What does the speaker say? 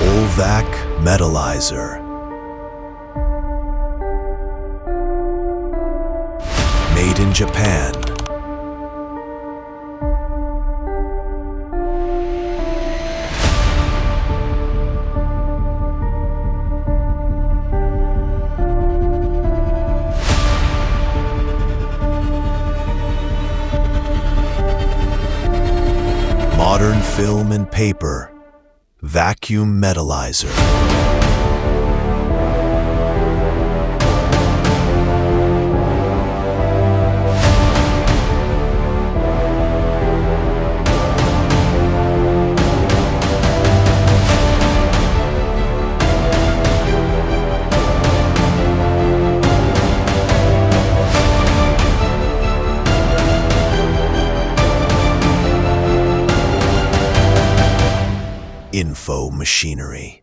ULVAC Metallizer. Made in Japan. Modern film and paper. Vacuum Metallizer. Info machinery.